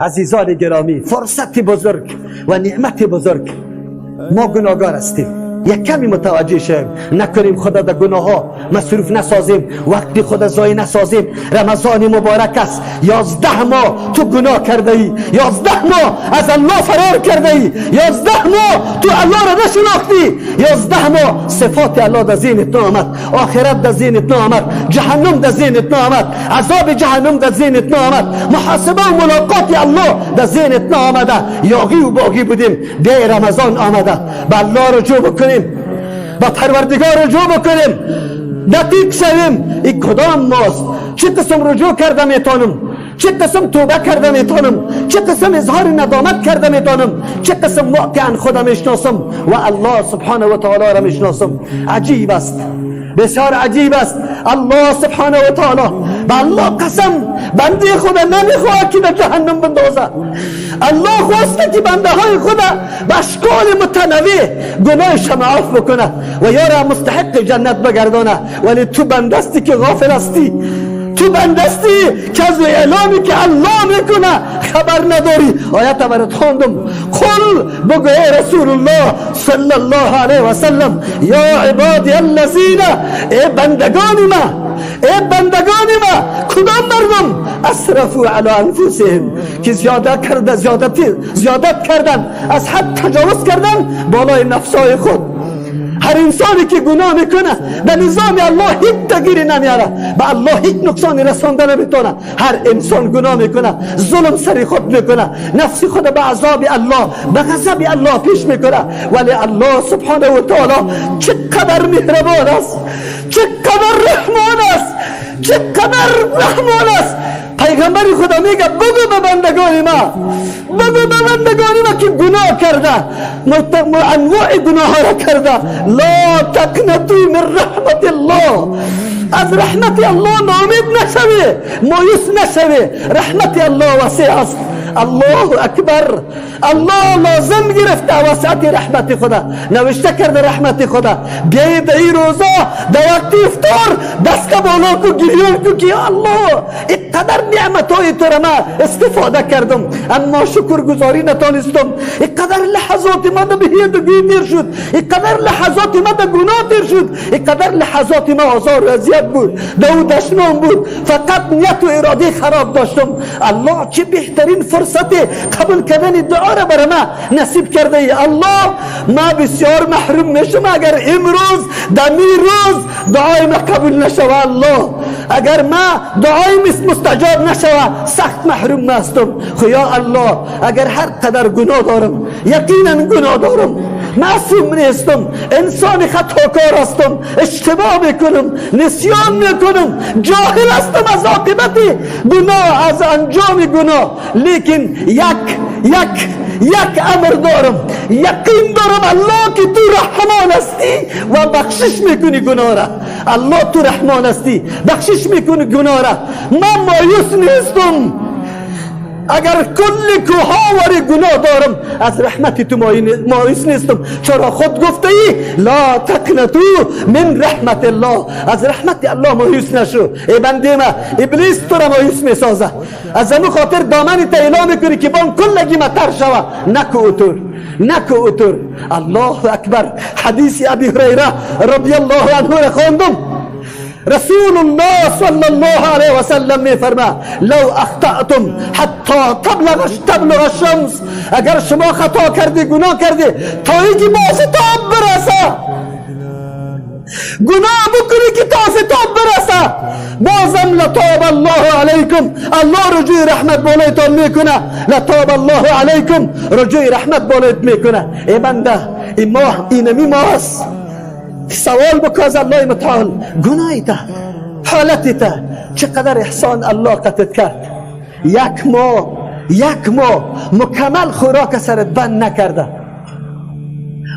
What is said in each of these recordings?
عزیزان گرامی، فرصت بزرگ و نعمت بزرگ. ما گناهگار هستیم، یک کمی متوجه شیم، نکنیم خدا در گناه ها مصروف نسازیم، وقتی خدا ضایع نسازیم. رمضان مبارک است، 11 ماه تو گناه کرده ای، 11 ماه از الله فرار کرده ای، 11 ماه تو الله را نشناختی، 11 ماه صفات الله در ذهنت نآمد، آخرت در ذهنت نآمد، جهنم در ذهنت نآمد، عذاب جهنم در ذهنت نآمد، محاسبه و ملاقات الله در ذهنت نآمده. یاغی و باغی بودیم، دی رمضان آمده، به الله رجوع بکنیم، با پروردگار رجوع بکنیم، دقیق شویم. این کدام ماست؟ چه قسم رجوع کرده میتونم، چه قسم توبه کرده میتونم، چه قسم اظهار ندامت کرده میتونم، چه قسم واقعا خودم میشناسم و الله سبحانه و تعالی را میشناسم. عجیب است، بسیار عجیب است. الله سبحانه و تعالی، به الله قسم، بنده خدا نمیخواد که به جهنم بندازه. الله خواسته که بنده های خدا به اشکال متنوع گناهش معاف بکنه و یا را مستحق جنت بگردانه. ولی تو بندستی که غافل هستی، تو بندستی که از اعلامی که الله میکنه خبر نداری. آیت برات خواندم، قل بگو ای رسول الله صلی الله علیه و سلم، یا عبادی الذین، ای بندگان ما، ای بندگان ما، کدام مردم اسرفوا علی انفسهم، که زیادت کردن، از حد تجاوز کردن بالای نفسای خود. هر انسانی که گناه میکنه به نظام الله هیچ تغییری نمیاره، به الله هیچ نقصانی رسانده نمیتونه. هر انسان گناه میکنه، ظلم سر خود میکنه، نفس خود به عذاب الله، به غضب الله پیش میکنه. ولی الله سبحانه و تعالی چقدر مهربان است، چقدر رحمان است، چقدر رحمان است. پیغمبر خدا میگه بگو به بندگان ما، بگو به بندگان ما که گناه کرده، انواع گناه ها را کرده، لا تقنطوا من رحمت الله، از رحمت الله ناامید نشوی، مایوس نشوی. رحمت الله وسیع است. الله اکبر. الله لازم گرفته وسعت رحمت خدا، نوشته کرده رحمت خدا. بیایید این روزا در وقت افطار دست بالا کو، گریان کو که یا الله اینقدر نعمت های تو را من استفاده کردم اما شکر گزاری نتانستم. اینقدر لحظات ما در بهیدگی دیر شد، اینقدر لحظات ما در گناه دیر شد، اینقدر لحظات ما آزار و اذیت بود، دو دشنام بود، فقط نیت و اراده خراب داشتم. الله چه بهترین فرصت قبول کردن دعا را برای ما نصیب کرده ای. الله، ما بسیار محروم میشم اگر امروز دمی روز دعای ما قبول نشوه. الله، اگر ما دعای مستجاب نشوه سخت محروم هستم. خدا الله، اگر هر قدر گناه دارم، یقینا گناه دارم، معصوم نیستم، انسان خطاکار هستم، اشتباه میکنم، نسیان میکنم، جاهل هستم از عاقبت گناه، از انجام گناه. لیکن یک امر دارم، یقین دارم الله که تو رحمان هستی و بخشش میکنی گناه را. الله تو رحمان هستی، بخشش میکنی گناه را. من مایوس نیستم اگر کل کوهاور گناه دارم، از رحمت تو مایوس نیستم، چرا خود گفته ای لا تقنطوا من رحمت الله، از رحمت الله مایوس نشو. ای بنده ما، ابلیس تو را مایوس میسازه، از همون خاطر دامن تا اعلام میکنی که بان کلگی متر شوه، نکو اتر. الله اکبر. حدیث ابی هریره رضی الله عنه را خواندم. رسول الله صلی الله علیه و سلم می فرما لو اخطأتم حتی تبلغ الشمس، اگر شما خطا کردی، گناه کردی تا اینکه به آفتاب برسه، گناه بکنی که تا آفتاب برسه، بازم لطاب الله علیکم، الله رجوع رحمت بالایتان میکنه. لطاب الله علیکم، رجوع رحمت بالایت میکنه. ای بنده، این ماه اینمی ماه است، سوال بکن از الله متعال، گناهی تا حالتی تا چقدر احسان الله قطعت کرد. یک ماه مکمل خوراک سرت بند نکرده،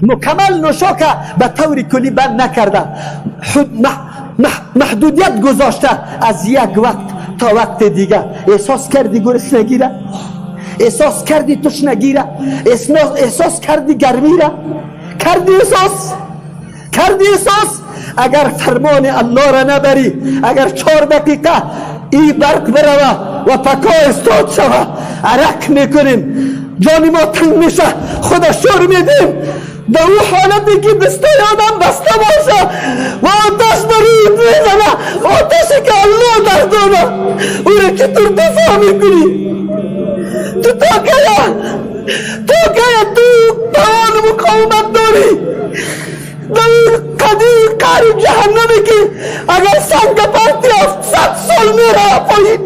مکمل نوشاک به طور کلی بند نکرده، محدودیت گذاشته از یک وقت تا وقت دیگه. احساس کردی گرسنگی را؟ احساس کردی تشنگی را؟ احساس کردی گرمی را؟ کردی احساس؟ اگر فرمان الله را نبری، اگر 4 دقیقه ای برق بروه و پکا استاد شوه عرق میکنیم، جان ما تنگ میشه، خدا شور میدیم. در اون حالتی که دسته آدم بسته باشه و آتش برید میزنه، آتشی که الله در داده او را چطور دفاع میکنی؟ تو تو توان مقاومت داری در قدیم قریب جهنمی که اگر سنگ پرتی 700 سال میره پایین،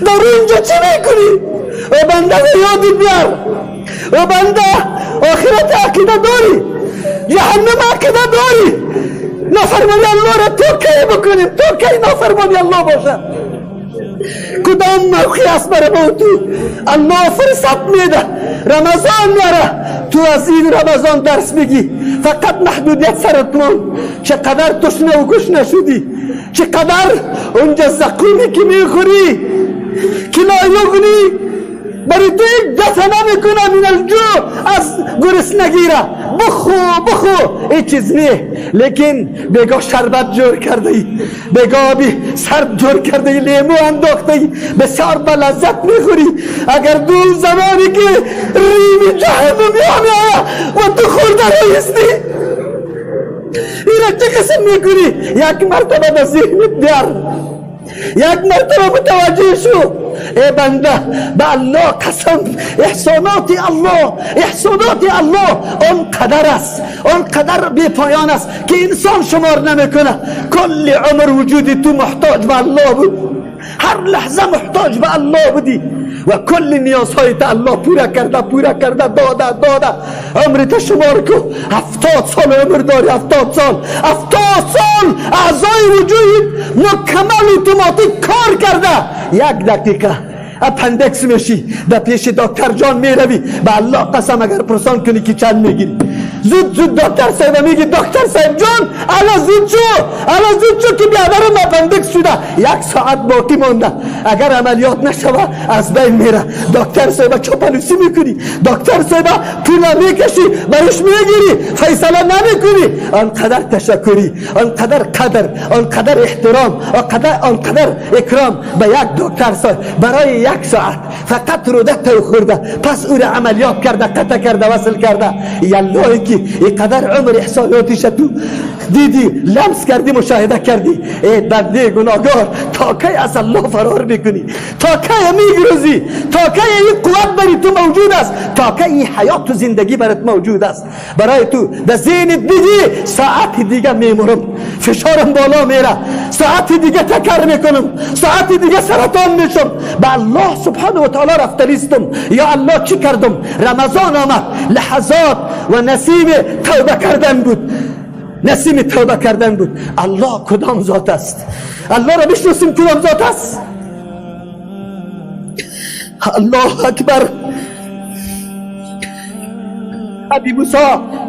در اینجا چی میکنی؟ و بنده یادی بیار، و بنده آخرت عقیده داری، جهنم عقیده داری، نافرمانی الله را تو کی بکنیم؟ تو کی نافرمانی الله باشه؟ کدام موقعی است برای ما تو الله فرصت میده، رمضان میاره، تو از این رمضان درس بگی، فقط محدودیت سرت مون. چقدر تشنه و گشنه شدی، چقدر اونجا زقومی که میخوری که لا یغنی برای تو یک دفعه نمیکنه من الجو، از گرسنگی را بخو این چیز نیه. لیکن بگاه شربت جور کرده ای، بگاه آبی سرد جور کرده ای، لیمو انداخته ای، بسیار با لذت میخوری. اگر دو زمانی که ریمی جهنمی آیا و تو خورده رایستی، اینا چه قسم میکنی؟ یک مرتبه به ذهنت بیار، یک مرتبه متوجه شو. ای بنده به الله قسم، احسانات الله آنقدر است، آنقدر بی پایان است که انسان شمار نمیکنه. کل عمر وجودی تو محتاج به الله بود، هر لحظه محتاج به الله بودی و کل نیازهای تا الله پورا کرده داده. عمرت شمار کو، 70 سال عمر داری، 70 سال اعضای وجود مکمل اتوماتیک کار کرده. یک دقیقه اپندکس میشی، در پیش دکتر جان میروی، به الله قسم اگر پرسان کنی که چند میگیری، زود دکتر صاحب میگی دکتر صاحب جان الا زود شو که بیادرم اپندکس شده، 1 ساعت باقی مونده، اگر عملیات نشوه از بین میره. دکتر صاحب چاپلوسی میکنی، دکتر صاحب پول میکشی برش میگیری، فیصله نمیکنی. آنقدر تشکری، آنقدر قدر، آنقدر احترام، آنقدر اکرام به یک دکتر صاحب برای 1 ساعت فقط رودت تو خورده، پس او را عملیات کرده، قطع کرده، وصل کرده. یالله که اینقدر عمر احساناتش تو دیدی، لمس کردی، مشاهده کردی. ای بنده گناهگار، تا کی از الله فرار میکنی؟ تا کی میگرزی؟ تا کی این قوت برای تو موجود است؟ تا کی این حیات و زندگی برات موجود است؟ برای تو در ذهنت بگی ساعت دیگه میمرم، فشارم بالا میره، ساعت دیگه تکر میکنم، ساعت دیگه سرطان میشم، به الله سبحانه و تعالی رفتلیستم. یا الله چی کردم؟ رمضان آمد، لحظات و نسیم توبه کردن بود. الله کدام ذات است؟ الله را بشناسیم کدام ذات است؟ الله اکبر. ابی موسی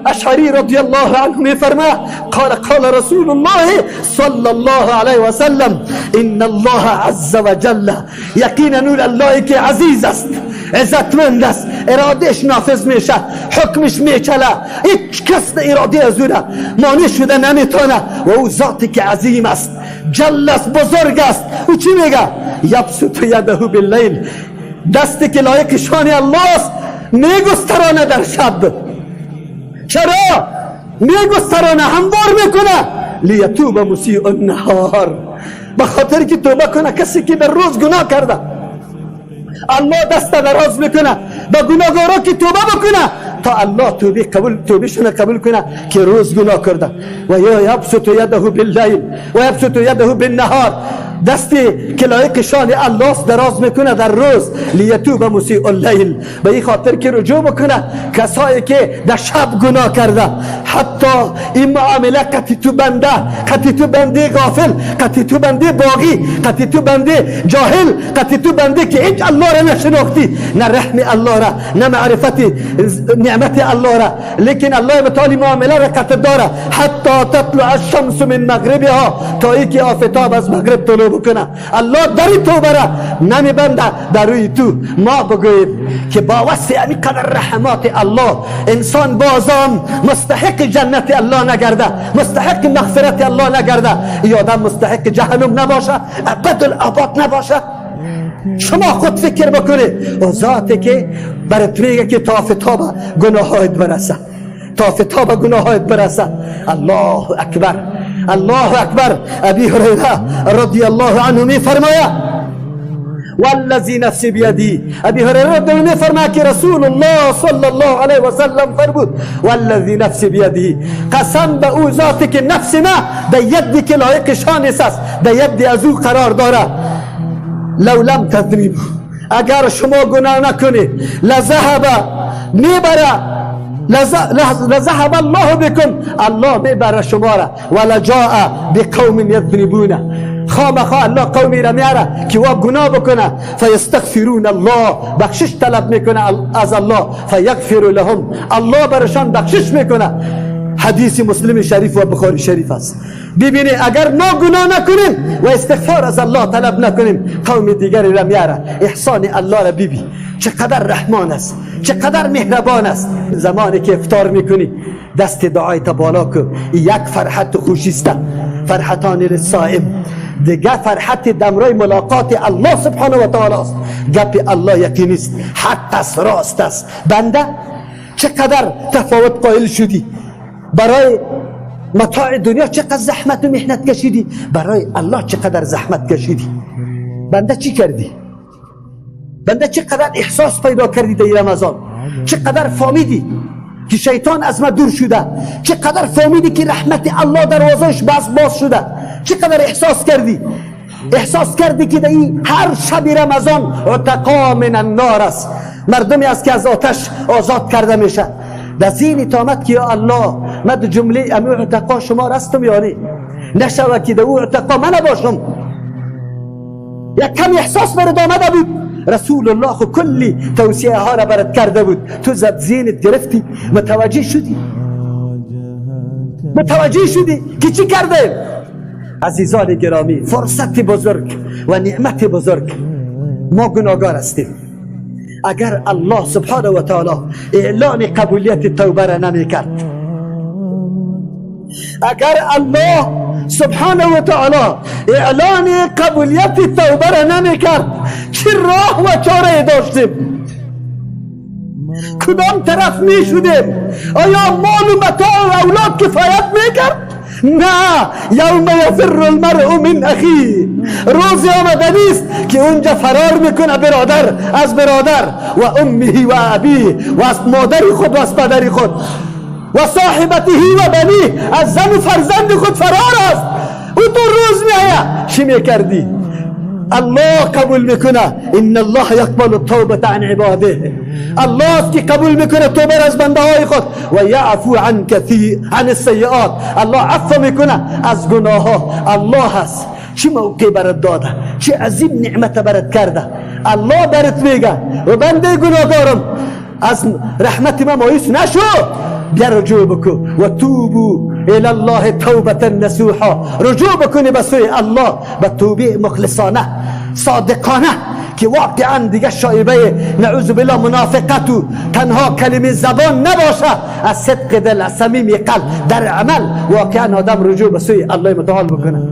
اشعری رضی الله عنه میفرما قال رسول الله صلی الله علیه و سلم ان الله عز وجل، یقینا الله که عزیز است، عزتمند است، ارادهش نافذ میشه، حکمش میچله، هیچ کس اراده از او مانع شده نمیتونه. و او ذاتی که عظیم است، جل است، بزرگ است. او چی میگه؟ یبسط یده باللیل، دستی که لایق شان الله است میگسترانه در شب. چرا میگسترانه؟ هموار میکنه لیتوب مسیء النهار، به خاطر که توبه کنه کسی که در روز گناه کرده. الله دست دراز میکنه با گناهگارا که توبه بکنه تا الله توبهشون قبول کنه که روز گناه کرده. و یا یبسط یده باللیل و یبسط یده بالنهار، دستی که لایق شان الله دراز میکنه در روز، لیتوب مسیء اللیل، به این خاطر که رجوع بکنه کسایی که در شب گناه کرده. حتی این معامله قطعی تو بنده غافل، قطعی تو بنده باغی، قطعی تو بنده جاهل، قطعی تو بنده که هیچ الله را نشناختی، نه رحم الله را، نه معرفت نعمت الله را، لیکن الله متعالی معامله را قطع داره. حتی تطلع الشمس من مغربها، تا ای که آفتاب از مغرب طلوع بکنه. الله دری توبه را نمیبنده در روی تو. ما بگوید که با وسع اینقدر رحمات الله انسان بازم مستحق جنت الله نگرده، مستحق مغفرت الله نگرده، ای آدم مستحق جهنم نباشه، ابد الاباد نباشه. شما خود فکر بکنید و ذاتی که برات میگه که تا فتاب گناهایت برسه، تا فتاب گناهایت برسه. الله اکبر، الله اکبر. ابی هریره رضی الله عنه می فرماید والذی نفسی بیدی، ابی هریره رضی الله فرماید که رسول الله صلی الله علیه و سلم فرمود والذی نفسی بیدی، قسم به او ذاتی که نفس ما در یدی که لایق شانش است، در یدی از او قرار داره. لو لم تذنبوا، اگر شما گناه نکنید، لذهب میبره، لذهب الله بكم، الله میبره شما را، ولجاء بقوم یذنبون، خامخا الله قومی را میاره که وا گناه بکنه، فیستغفرون الله، بخشش طلب میکنه از الله، فیغفر لهم، الله برشان بخشش میکنه. حدیث مسلم شریف و بخاری شریف است. ببینید اگر ما گناه نکنیم و استغفار از الله طلب نکنیم، قوم دیگری را میاره. احسان الله را ببین چقدر رحمان است، چقدر مهربان است. زمانی که افطار میکنی دست دعایت بالا کن، یک فرحت و خوشی است، فرحتان للصائم. دیگه فرحت دمرای ملاقات الله سبحانه و تعالی است. گپ الله یقینی است، حق است، راست است. بنده چقدر تفاوت قائل شدی، برای متاع دنیا چقدر زحمت و محنت کشیدی، برای الله چقدر زحمت کشیدی. بنده چی کردی؟ بنده چقدر احساس پیدا کردی در رمضان؟ چقدر فهمیدی که شیطان از ما دور شده؟ چقدر فهمیدی که رحمت الله دروازهش باز شده؟ چقدر احساس کردی؟ احساس کردی که در این هر شب رمضان عتقا من النار است، مردمی است که از آتش آزاد کرده میشه. در ذهنت آمد که یا الله من در جمله امی عتقا شما رستم یا نه؟ نشوه که در او عتقا من نباشم. یک کم احساس برد آمده بود. رسول الله خو کلی توصیه ها را برد کرده بود، تو زد ذهنت گرفتی، متوجه شدی؟ متوجه شدی که چی کرده؟ عزیزان گرامی، فرصت بزرگ و نعمت بزرگ. ما گناهگار هستیم. اگر الله سبحانه و تعالی اعلان قبولیت توبه را نمی کرد، اگر الله سبحانه و تعالی اعلان قبولیت توبه را نمی کرد، چه راه و چاره داشتیم؟ کدام طرف می شدیم؟ آیا مال و متاع و اولاد کفایت می کرد؟ نه. یوم یفر المرء من اخی، روزی آمده نیست که اونجا فرار میکنه برادر از برادر، و امه و ابیه، و از مادر خود و از پدر خود، و صاحبته و بنی، از زن و فرزند خود فرار است. او تو روز میآید چی میکردی؟ الله قبول میکنه. ان الله یقبل التوبه عن عباده، الله است که قبول میکنه توبه از بنده های خود. و یعفو عن کثیر عن السیئات، الله عفو میکنه از گناه ها. الله هست چه موقع برات داده، چه عظیم نعمت برات کرده. الله برات میگه و بنده گناهکارم از رحمت ما مایوس نشو، بیا رجوع بکن و توبو الی الله توبه نصوحا، رجوع بکنی به سوی الله به توبه مخلصانه صادقانه که واقعا دیگه شایبه نعوذ بالله منافقت و تنها کلمه زبان نباشه، از صدق دل، از صمیم قلب، در عمل واقعا آدم رجوع به سوی الله متعال بکنه.